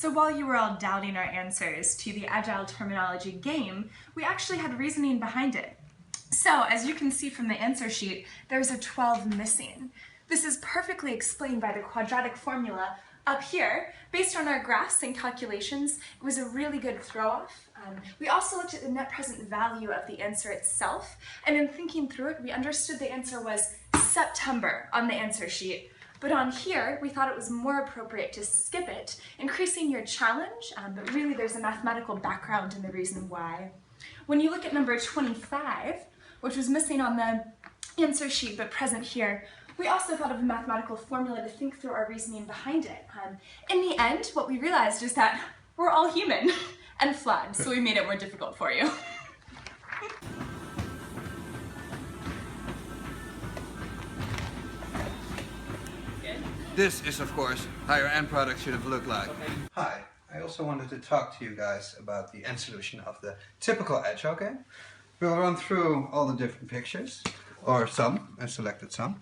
So while you were all doubting our answers to the Agile terminology game, we actually had reasoning behind it. So as you can see from the answer sheet, there's a 12 missing. This is perfectly explained by the quadratic formula up here. Based on our graphs and calculations, it was a really good throw-off. We also looked at the net present value of the answer itself, and in thinking through it, we understood the answer was September on the answer sheet. But on here, we thought it was more appropriate to skip it, increasing your challenge, but really there's a mathematical background in the reason why. When you look at number 25, which was missing on the answer sheet but present here, we also thought of a mathematical formula to think through our reasoning behind it. In the end, what we realized is that we're all human and flawed, so we made it more difficult for you. This is, of course, how your end product should have looked like. Hi, I also wanted to talk to you guys about the end solution of the typical Agile game. We'll run through all the different pictures, or some, I selected some.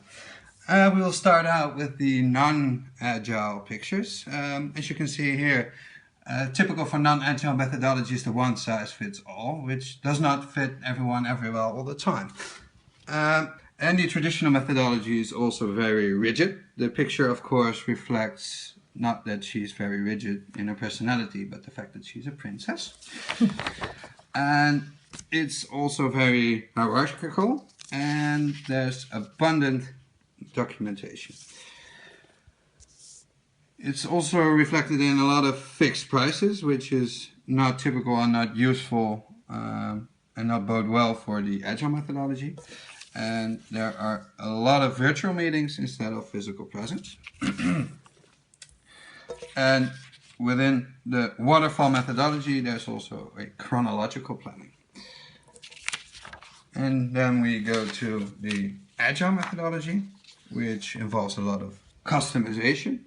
We will start out with the non-Agile pictures. As you can see here, typical for non-Agile methodology is the one size fits all, which does not fit everyone very well all the time. And the traditional methodology is also very rigid. The picture, of course, reflects not that she's very rigid in her personality, but the fact that she's a princess. And it's also very hierarchical, and there's abundant documentation. It's also reflected in a lot of fixed prices, which is not typical and not useful and not bode well for the Agile methodology. And there are a lot of virtual meetings instead of physical presence. And within the waterfall methodology, there's also a chronological planning. And then we go to the Agile methodology, which involves a lot of customization.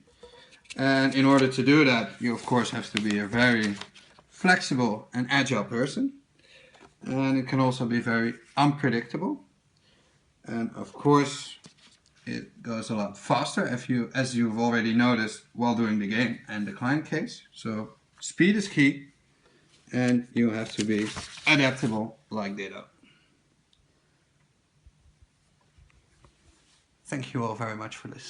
And in order to do that, you of course have to be a very flexible and agile person. And it can also be very unpredictable. And of course, it goes a lot faster, as you've already noticed while doing the game and the client case. So speed is key, and you have to be adaptable like Deze. Thank you all very much for listening.